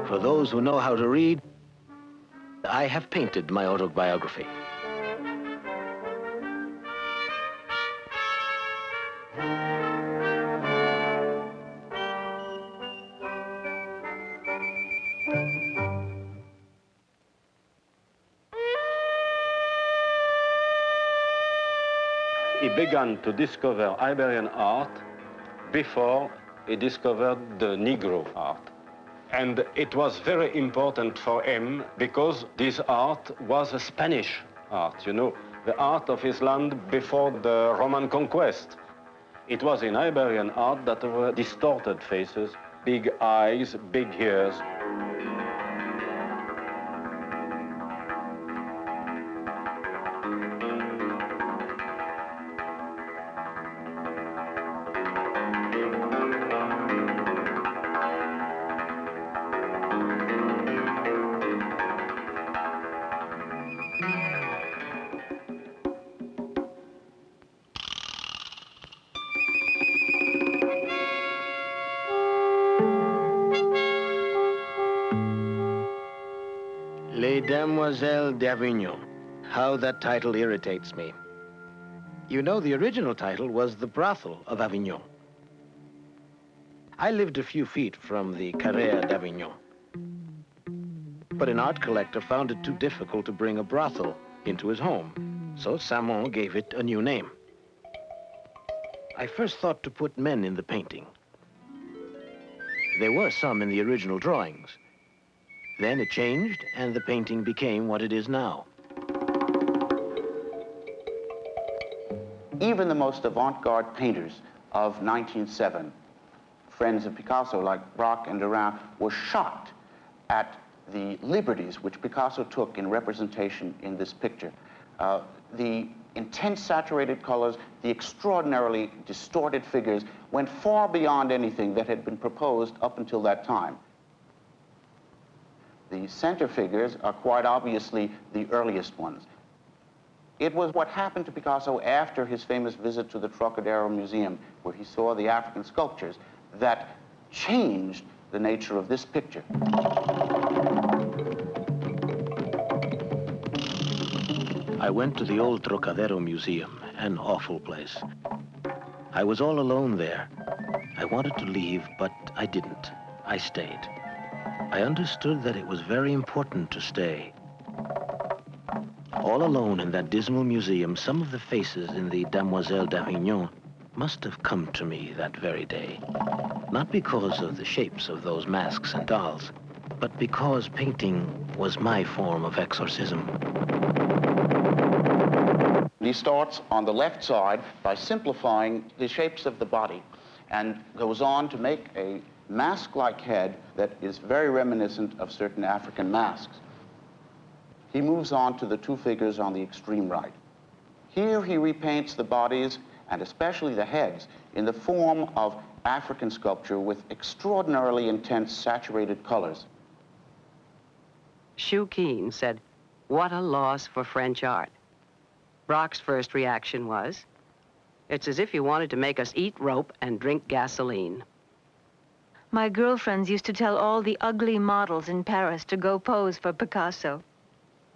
For those who know how to read, I have painted my autobiography. He began to discover Iberian art before he discovered the Negro art. And it was very important for him because this art was a Spanish art, you know, the art of his land before the Roman conquest. It was in Iberian art that there were distorted faces, big eyes, big ears. Les Demoiselles d'Avignon. How that title irritates me. You know, the original title was The Brothel of Avignon. I lived a few feet from the Carrère d'Avignon. But an art collector found it too difficult to bring a brothel into his home, so Samon gave it a new name. I first thought to put men in the painting. There were some in the original drawings. Then it changed, and the painting became what it is now. Even the most avant-garde painters of 1907, friends of Picasso like Braque and Guernica, were shocked at the liberties which Picasso took in representation in this picture. The intense saturated colors, the extraordinarily distorted figures went far beyond anything that had been proposed up until that time. The center figures are quite obviously the earliest ones. It was what happened to Picasso after his famous visit to the Trocadero Museum, where he saw the African sculptures, that changed the nature of this picture. I went to the old Trocadero Museum, an awful place. I was all alone there. I wanted to leave, but I didn't. I stayed. I understood that it was very important to stay. All alone in that dismal museum, some of the faces in the Demoiselles d'Avignon must have come to me that very day. Not because of the shapes of those masks and dolls, but because painting was my form of exorcism. He starts on the left side by simplifying the shapes of the body and goes on to make a mask-like head that is very reminiscent of certain African masks. He moves on to the two figures on the extreme right. Here he repaints the bodies, and especially the heads, in the form of African sculpture with extraordinarily intense saturated colors. Shu Keen said, "What a loss for French art." Braque's first reaction was, "It's as if you wanted to make us eat rope and drink gasoline." My girlfriends used to tell all the ugly models in Paris to go pose for Picasso.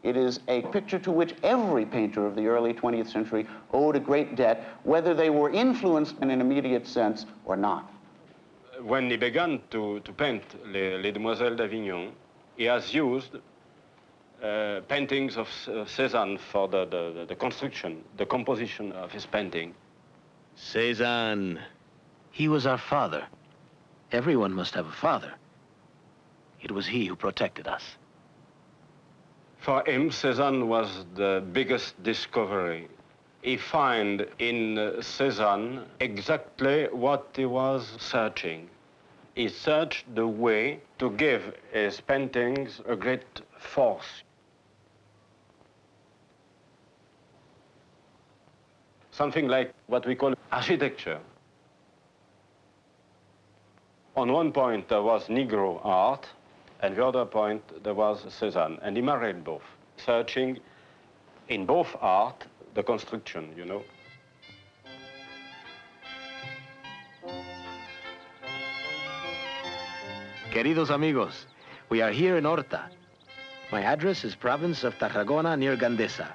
It is a picture to which every painter of the early 20th century owed a great debt, whether they were influenced in an immediate sense or not. When he began to paint Les Demoiselles d'Avignon, he has used paintings of Cézanne for the construction, the composition of his painting. Cézanne. He was our father. Everyone must have a father. It was he who protected us. For him, Cézanne was the biggest discovery. He found in Cézanne exactly what he was searching. He searched the way to give his paintings a great force. Something like what we call architecture. On one point, there was Negro art, and the other point, there was Cézanne, and he married both, searching in both art the construction, you know. Queridos amigos, We are here in Horta. My address is province of Tarragona near Gandesa.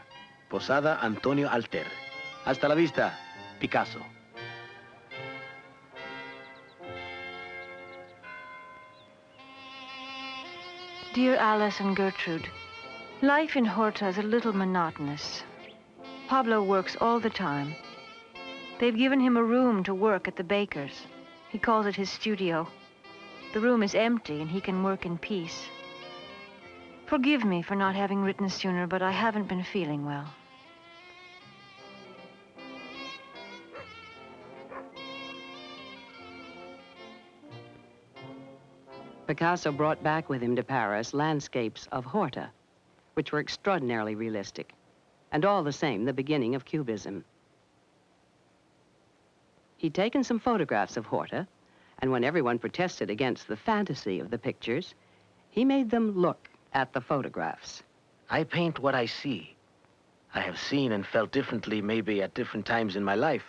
Posada Antonio Alter. Hasta la vista, Picasso. Dear Alice and Gertrude, life in Horta is a little monotonous. Pablo works all the time. They've given him a room to work at the baker's. He calls it his studio. The room is empty and he can work in peace. Forgive me for not having written sooner, but I haven't been feeling well. Picasso brought back with him to Paris landscapes of Horta, which were extraordinarily realistic, and all the same, the beginning of Cubism. He'd taken some photographs of Horta, and when everyone protested against the fantasy of the pictures, he made them look at the photographs. I paint what I see. I have seen and felt differently maybe at different times in my life,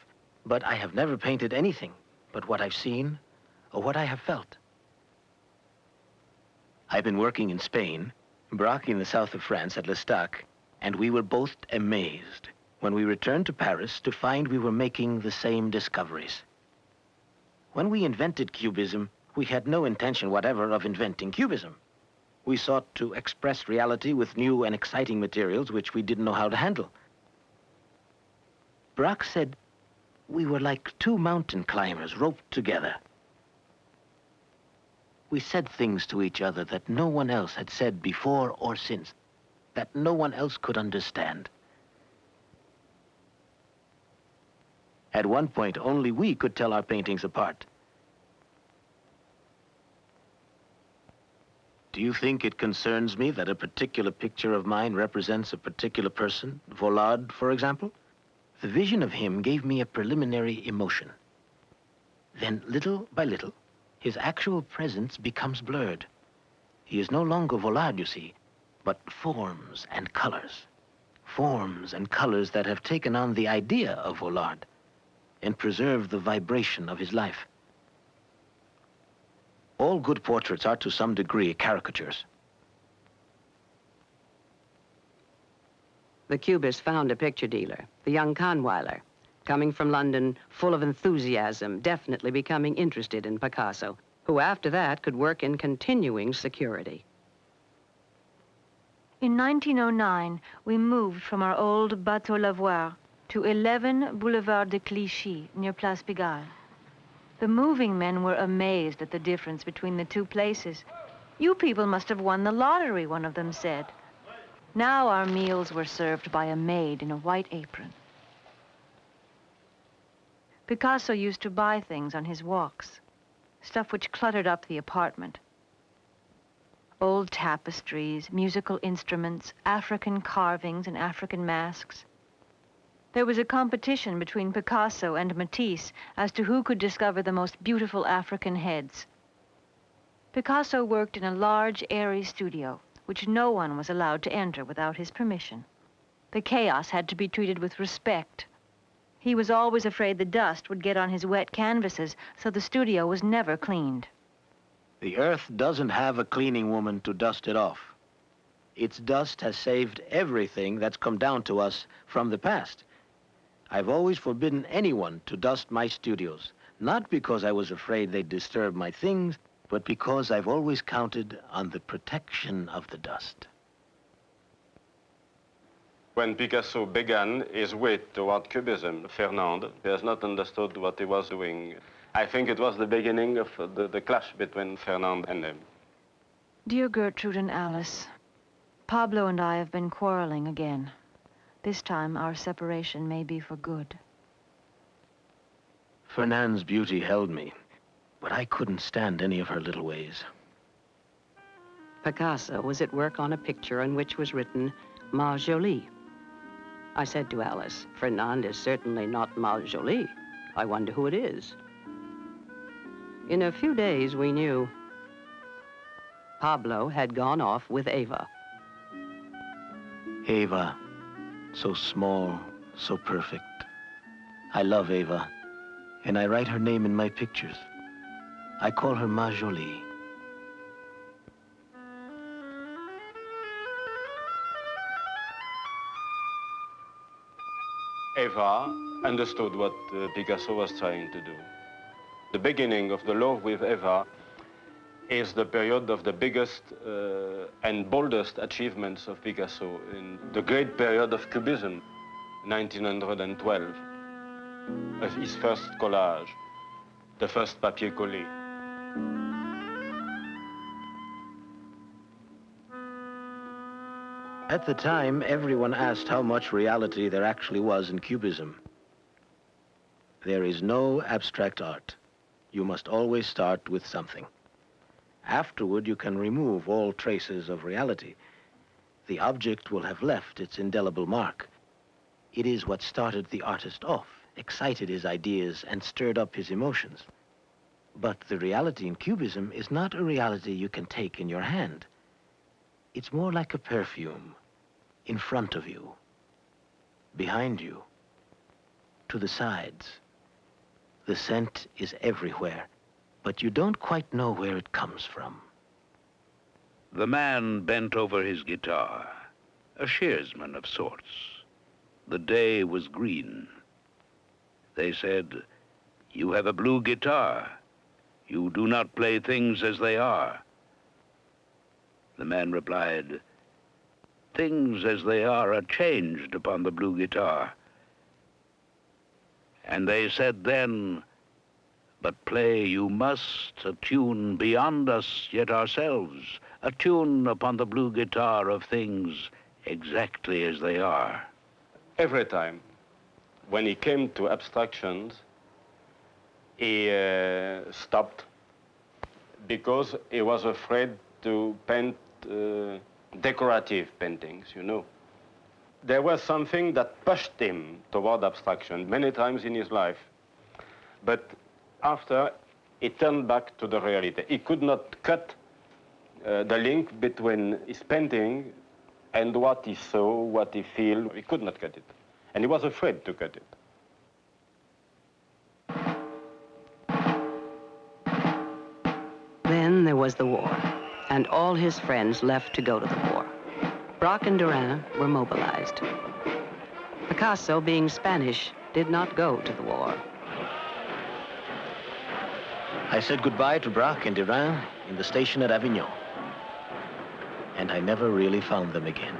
but I have never painted anything but what I've seen or what I have felt. I've been working in Spain, Braque in the south of France at L'Estaque, and we were both amazed when we returned to Paris to find we were making the same discoveries. When we invented Cubism, we had no intention whatever of inventing Cubism. We sought to express reality with new and exciting materials which we didn't know how to handle. Braque said we were like two mountain climbers roped together. We said things to each other that no one else had said before or since, that no one else could understand. At one point, only we could tell our paintings apart. Do you think it concerns me that a particular picture of mine represents a particular person, Vollard, for example? The vision of him gave me a preliminary emotion. Then, little by little, his actual presence becomes blurred. He is no longer Vollard, you see, but forms and colors. Forms and colors that have taken on the idea of Vollard and preserved the vibration of his life. All good portraits are to some degree caricatures. The Cubist found a picture dealer, the young Kahnweiler, coming from London, full of enthusiasm, definitely becoming interested in Picasso, who after that could work in continuing security. In 1909, we moved from our old Bateau Lavoir to 11 Boulevard de Clichy, near Place Pigalle. The moving men were amazed at the difference between the two places. "You people must have won the lottery," one of them said. Now our meals were served by a maid in a white apron. Picasso used to buy things on his walks, stuff which cluttered up the apartment. Old tapestries, musical instruments, African carvings and African masks. There was a competition between Picasso and Matisse as to who could discover the most beautiful African heads. Picasso worked in a large, airy studio, which no one was allowed to enter without his permission. The chaos had to be treated with respect. He was always afraid the dust would get on his wet canvases, so the studio was never cleaned. The earth doesn't have a cleaning woman to dust it off. Its dust has saved everything that's come down to us from the past. I've always forbidden anyone to dust my studios, not because I was afraid they'd disturb my things, but because I've always counted on the protection of the dust. When Picasso began his way toward Cubism, Fernand has not understood what he was doing. I think it was the beginning of the clash between Fernand and him. Dear Gertrude and Alice, Pablo and I have been quarreling again. This time, our separation may be for good. Fernand's beauty held me, but I couldn't stand any of her little ways. Picasso was at work on a picture on which was written, "Ma Jolie." I said to Alice, "Fernand is certainly not Ma Jolie. I wonder who it is." In a few days, we knew Pablo had gone off with Eva. Eva, so small, so perfect. I love Eva, and I write her name in my pictures. I call her Ma Jolie. Eva understood what Picasso was trying to do. The beginning of the love with Eva is the period of the biggest and boldest achievements of Picasso in the great period of Cubism, 1912. His first collage, the first papier collé. At the time, everyone asked how much reality there actually was in Cubism. There is no abstract art. You must always start with something. Afterward, you can remove all traces of reality. The object will have left its indelible mark. It is what started the artist off, excited his ideas, and stirred up his emotions. But the reality in Cubism is not a reality you can take in your hand. It's more like a perfume, in front of you, behind you, to the sides. The scent is everywhere, but you don't quite know where it comes from. The man bent over his guitar, a shearsman of sorts. The day was green. They said, "You have a blue guitar. You do not play things as they are." The man replied, "Things as they are changed upon the blue guitar." And they said then, "But play you must a tune beyond us yet ourselves, a tune upon the blue guitar of things exactly as they are." Every time, when he came to abstractions, he stopped because he was afraid to paint decorative paintings, you know. There was something that pushed him toward abstraction many times in his life. But after, he turned back to the reality. He could not cut the link between his painting and what he saw, what he felt. He could not cut it. And he was afraid to cut it. Then there was the war, and all his friends left to go to the war. Braque and Derain were mobilized. Picasso, being Spanish, did not go to the war. I said goodbye to Braque and Derain in the station at Avignon, and I never really found them again.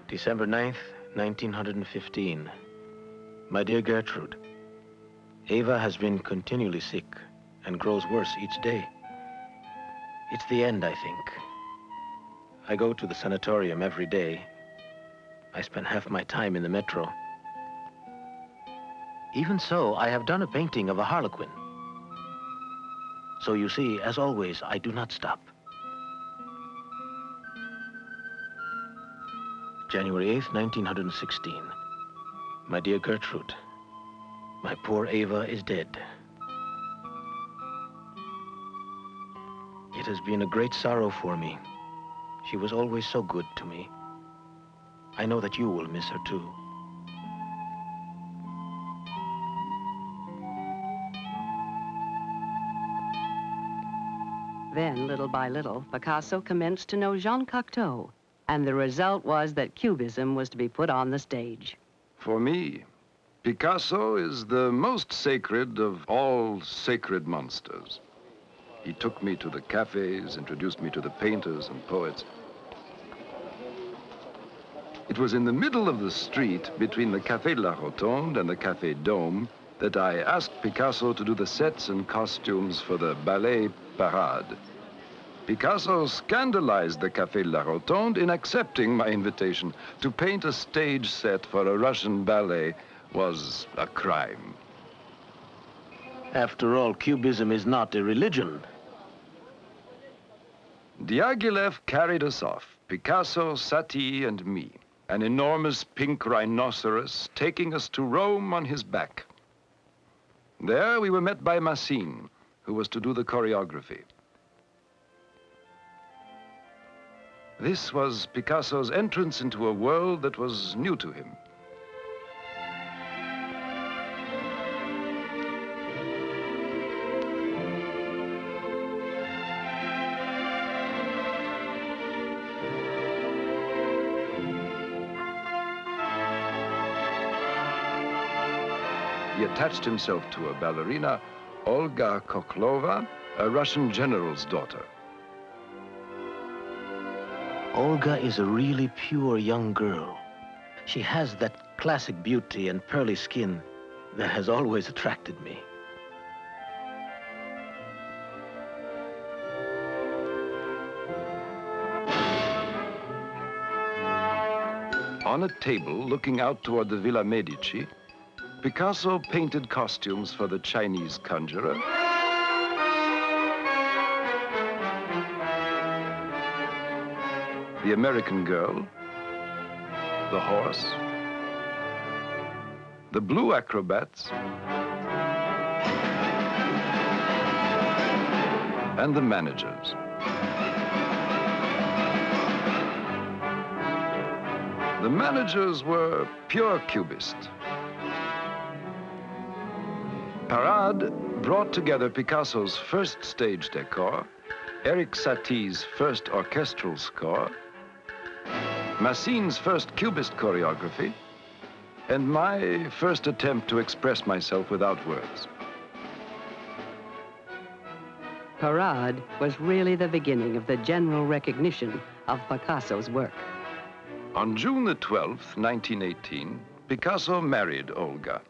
December 9th, 1915. My dear Gertrude, Eva has been continually sick and grows worse each day. It's the end, I think. I go to the sanatorium every day. I spend half my time in the metro. Even so, I have done a painting of a harlequin. So you see, as always, I do not stop. January 8th, 1916. My dear Gertrude, my poor Eva is dead. It has been a great sorrow for me. She was always so good to me. I know that you will miss her too. Then, little by little, Picasso commenced to know Jean Cocteau, and the result was that Cubism was to be put on the stage. For me, Picasso is the most sacred of all sacred monsters. He took me to the cafes, introduced me to the painters and poets. It was in the middle of the street between the Café La Rotonde and the Café Dôme that I asked Picasso to do the sets and costumes for the Ballet Parade. Picasso scandalized the Café La Rotonde in accepting my invitation. To paint a stage set for a Russian ballet was a crime. After all, Cubism is not a religion. Diaghilev carried us off, Picasso, Satie, and me, an enormous pink rhinoceros taking us to Rome on his back. There we were met by Massine, who was to do the choreography. This was Picasso's entrance into a world that was new to him. he attached himself to a ballerina, Olga Koklova, a Russian general's daughter. Olga is a really pure young girl. She has that classic beauty and pearly skin that has always attracted me. On a table looking out toward the Villa Medici, Picasso painted costumes for the Chinese conjurer, the American girl, the horse, the blue acrobats, and the managers. The managers were pure Cubists. Parade brought together Picasso's first stage decor, Eric Satie's first orchestral score, Massine's first Cubist choreography, and my first attempt to express myself without words. Parade was really the beginning of the general recognition of Picasso's work. On June the 12th, 1918, Picasso married Olga.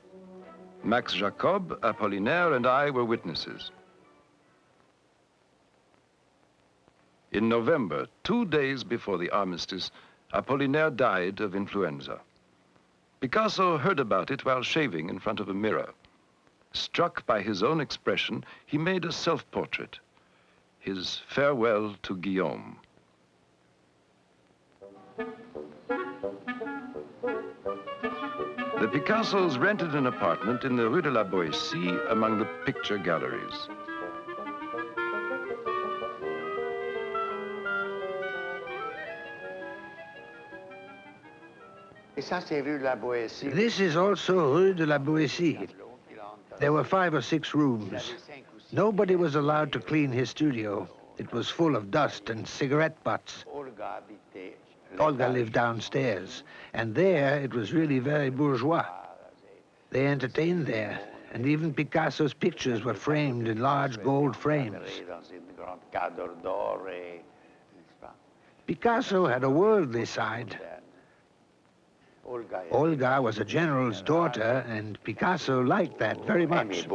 Max Jacob, Apollinaire, and I were witnesses. In November, 2 days before the armistice, Apollinaire died of influenza. Picasso heard about it while shaving in front of a mirror. Struck by his own expression, he made a self-portrait, his farewell to Guillaume. The Picassos rented an apartment in the Rue de la Boétie among the picture galleries. This is also Rue de la Boétie. There were 5 or 6 rooms. Nobody was allowed to clean his studio. It was full of dust and cigarette butts. Olga lived downstairs, and there it was really very bourgeois. They entertained there, and even Picasso's pictures were framed in large gold frames. Picasso had a worldly side. Olga was a general's daughter, and Picasso liked that very much.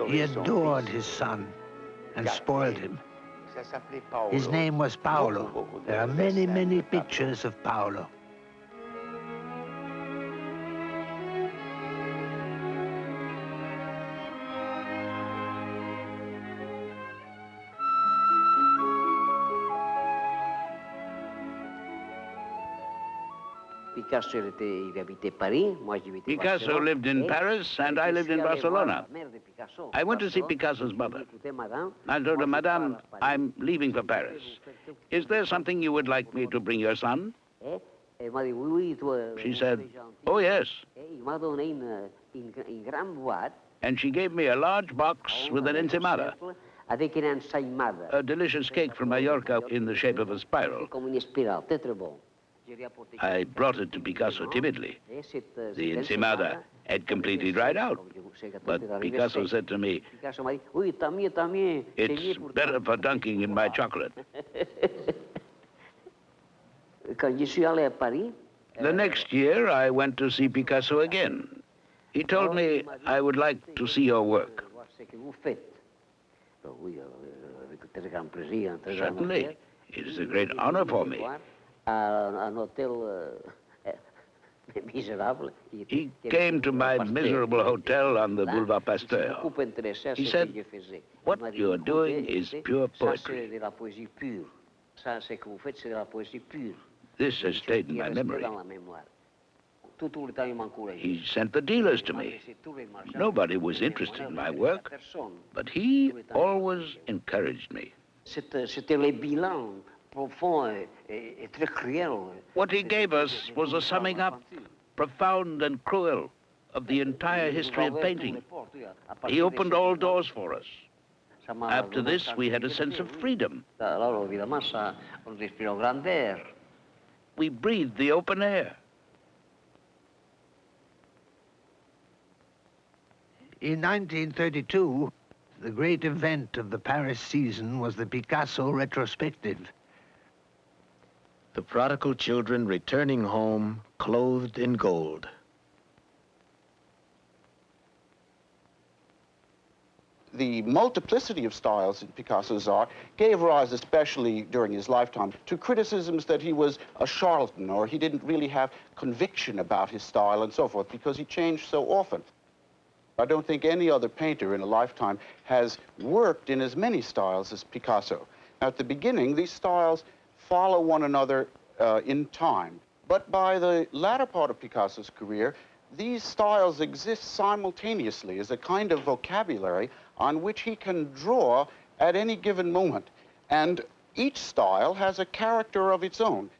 He adored his son and spoiled him. His name was Paolo. There are many, many pictures of Paolo. Picasso lived in Paris, and I lived in Barcelona. I went to see Picasso's mother. I told her, Madame, I'm leaving for Paris. Is there something you would like me to bring your son? She said, oh, yes. And she gave me a large box with an ensaimada, a delicious cake from Mallorca in the shape of a spiral. I brought it to Picasso timidly. The ensaimada had completely dried out. But Picasso said to me, it's better for dunking in my chocolate. The next year, I went to see Picasso again. He told me I would like to see your work. Certainly. It is a great honor for me. He came to my miserable hotel on the Boulevard Pasteur. He said, "What you're doing is pure poetry." This has stayed in my memory. He sent the dealers to me. Nobody was interested in my work, but he always encouraged me. What he gave us was a summing up, profound and cruel, of the entire history of painting. He opened all doors for us. After this, we had a sense of freedom. We breathed the open air. In 1932, the great event of the Paris season was the Picasso retrospective. The prodigal children returning home, clothed in gold. The multiplicity of styles in Picasso's art gave rise, especially during his lifetime, to criticisms that he was a charlatan or he didn't really have conviction about his style and so forth because he changed so often. I don't think any other painter in a lifetime has worked in as many styles as Picasso. At the beginning, these styles follow one another in time. But by the latter part of Picasso's career, these styles exist simultaneously as a kind of vocabulary on which he can draw at any given moment. And each style has a character of its own.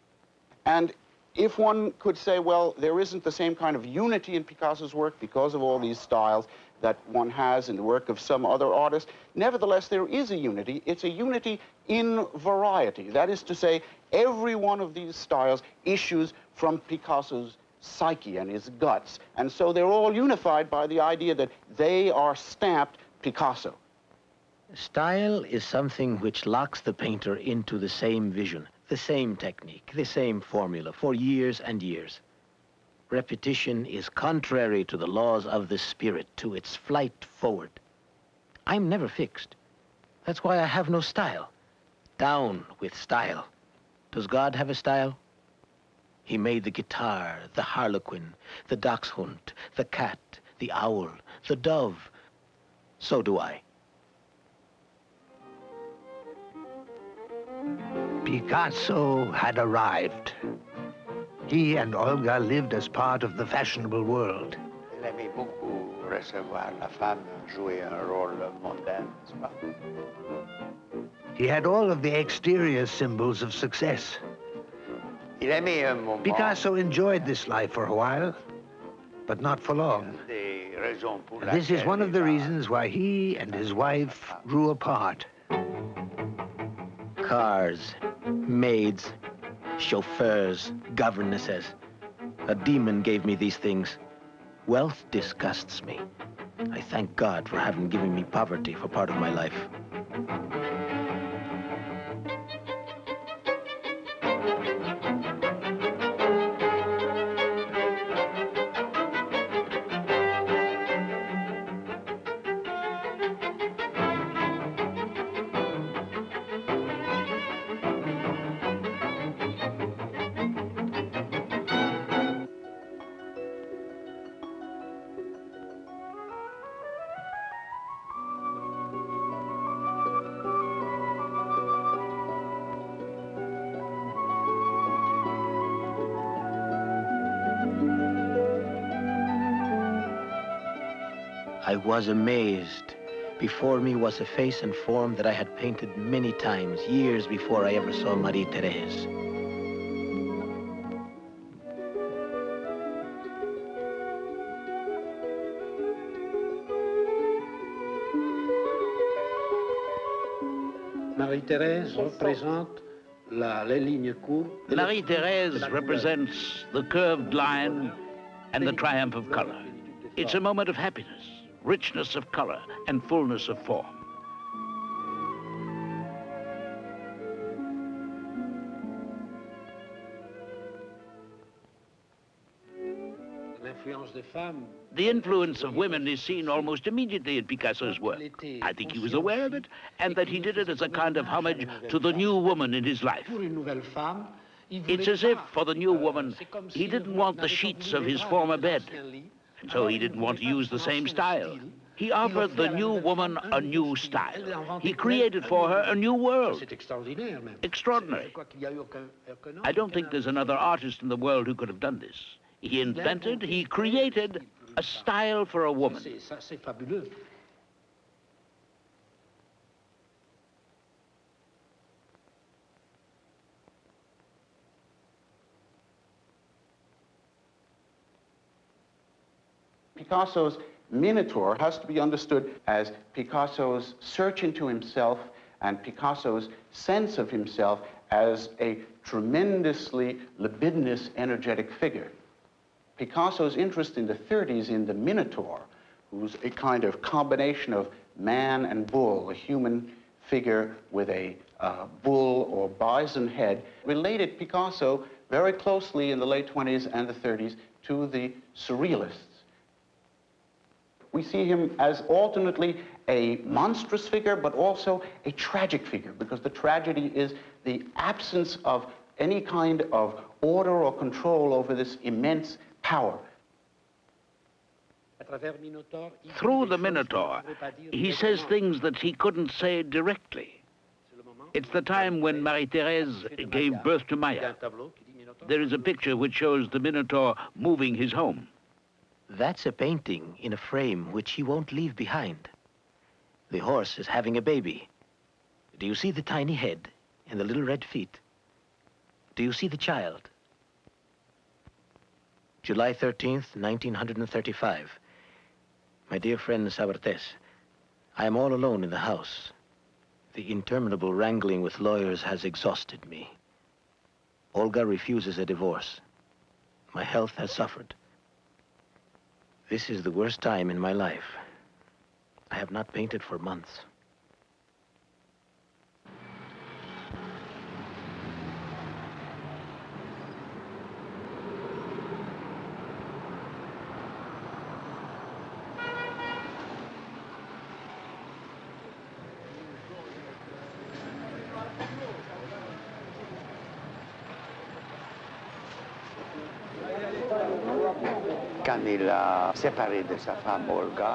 And if one could say, well, there isn't the same kind of unity in Picasso's work because of all these styles that one has in the work of some other artist, nevertheless, there is a unity. It's a unity in variety. That is to say, every one of these styles issues from Picasso's psyche and his guts. And so they're all unified by the idea that they are stamped Picasso. Style is something which locks the painter into the same vision, the same technique, the same formula for years and years. Repetition is contrary to the laws of the spirit, to its flight forward. I'm never fixed. That's why I have no style. Down with style. Does God have a style? He made the guitar, the harlequin, the dachshund, the cat, the owl, the dove. So do I. Picasso had arrived. He and Olga lived as part of the fashionable world. Il aimait beaucoup recevoir la femme jouer un rôle mondain, n'est-ce pas? He had all of the exterior symbols of success. Il aimait un moment. Picasso enjoyed this life for a while, but not for long. And this is one of the reasons why he and his wife grew apart. Cars, maids, chauffeurs, governesses. A demon gave me these things. Wealth disgusts me. I thank God for having given me poverty for part of my life. I was amazed. Before me was a face and form that I had painted many times, years before I ever saw Marie-Thérèse. Marie-Thérèse représente les lignes courtes. Marie-Thérèse represents the curved line and the triumph of color. It's a moment of happiness, richness of color, and fullness of form. The influence of women is seen almost immediately in Picasso's work. I think he was aware of it, and that he did it as a kind of homage to the new woman in his life. It's as if, for the new woman, he didn't want the sheets of his former bed, and so he didn't want to use the same style. He offered the new woman a new style. He created for her a new world. Extraordinary. I don't think there's another artist in the world who could have done this. He invented, he created a style for a woman. Picasso's Minotaur has to be understood as Picasso's search into himself and Picasso's sense of himself as a tremendously libidinous, energetic figure. Picasso's interest in the 30s in the Minotaur, who's a kind of combination of man and bull, a human figure with a bull or bison head, related Picasso very closely in the late 20s and the 30s to the Surrealists. We see him as alternately a monstrous figure, but also a tragic figure, because the tragedy is the absence of any kind of order or control over this immense power. Through the Minotaur, he says things that he couldn't say directly. It's the time when Marie-Thérèse gave birth to Maya. There is a picture which shows the Minotaur moving his home. That's a painting in a frame which he won't leave behind. The horse is having a baby. Do you see the tiny head and the little red feet? Do you see the child? July 13th, 1935. My dear friend Sabartés, I am all alone in the house. The interminable wrangling with lawyers has exhausted me. Olga refuses a divorce. My health has suffered. This is the worst time in my life. I have not painted for months.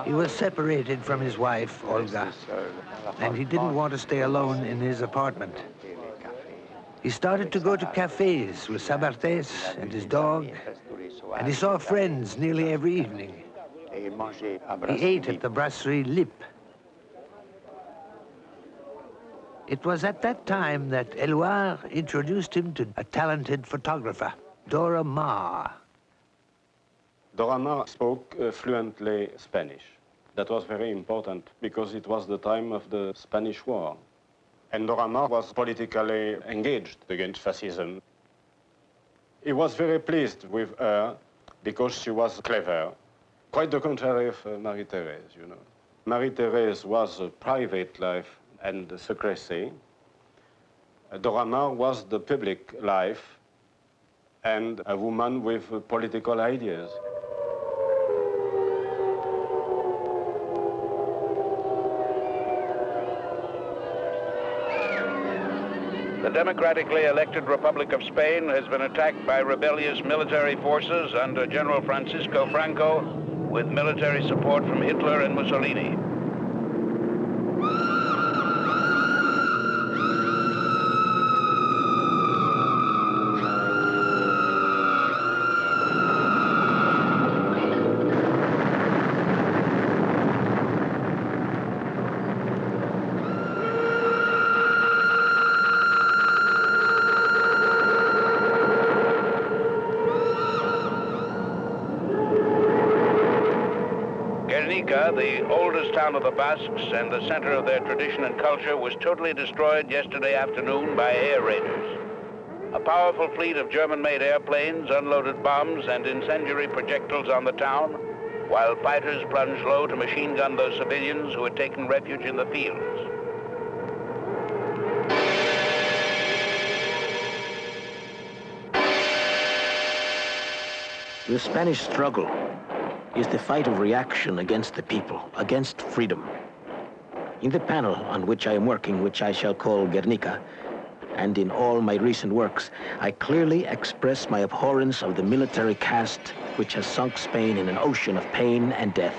He was separated from his wife, Olga, and he didn't want to stay alone in his apartment. He started to go to cafes with Sabartés and his dog, and he saw friends nearly every evening. He ate at the Brasserie Lippe. It was at that time that Éluard introduced him to a talented photographer, Dora Maar. Dora Maar spoke fluently Spanish. That was very important because it was the time of the Spanish War. And Dora Maar was politically engaged against fascism. He was very pleased with her because she was clever. Quite the contrary of Marie-Thérèse, you know. Marie-Thérèse was a private life and secrecy. Dora Maar was the public life and a woman with political ideas. The democratically elected Republic of Spain has been attacked by rebellious military forces under General Francisco Franco with military support from Hitler and Mussolini. Guernica, the oldest town of the Basques and the center of their tradition and culture, was totally destroyed yesterday afternoon by air raiders. A powerful fleet of German-made airplanes unloaded bombs and incendiary projectiles on the town, while fighters plunged low to machine gun those civilians who had taken refuge in the fields. The Spanish struggle is the fight of reaction against the people, against freedom. In the panel on which I am working, which I shall call Guernica, and in all my recent works, I clearly express my abhorrence of the military caste which has sunk Spain in an ocean of pain and death.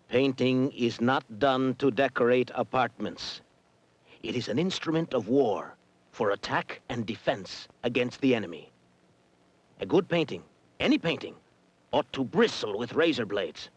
Painting is not done to decorate apartments. It is an instrument of war for attack and defense against the enemy. A good painting, any painting, ought to bristle with razor blades.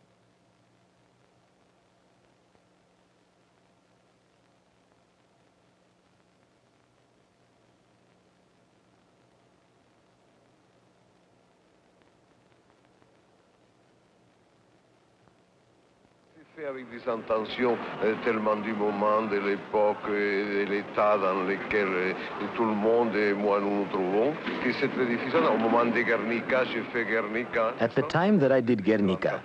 Fait avec des intentions tellement du moment, de l'époque et de l'état dans lequel tout le monde et moi nous nous trouvons, que c'est très difficile. Au moment de Guernica, j'ai fait Guernica. At the time that I did Guernica,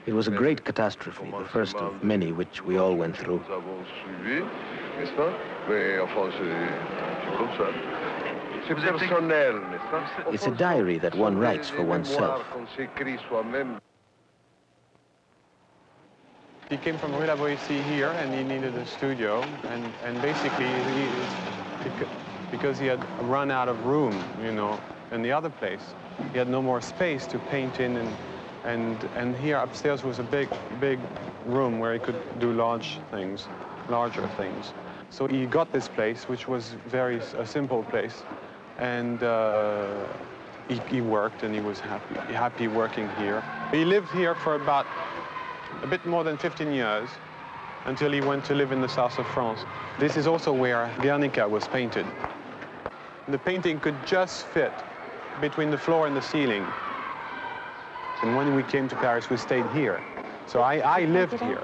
it was a great catastrophe, the first of many which we all went through. Nous avons suivi, n'est-ce pas? Mais enfin, c'est comme ça. C'est personnel, n'est-ce pas? It's a diary that one writes for oneself. He came from Rue La Boétie here, and he needed a studio, and basically, because he had run out of room, you know, in the other place, he had no more space to paint in, and here upstairs was a big room where he could do larger things. So he got this place, which was a simple place, and he worked, and he was happy working here. He lived here for about a bit more than 15 years, until he went to live in the south of France. This is also where Guernica was painted. The painting could just fit between the floor and the ceiling. And when we came to Paris, we stayed here. So I lived here.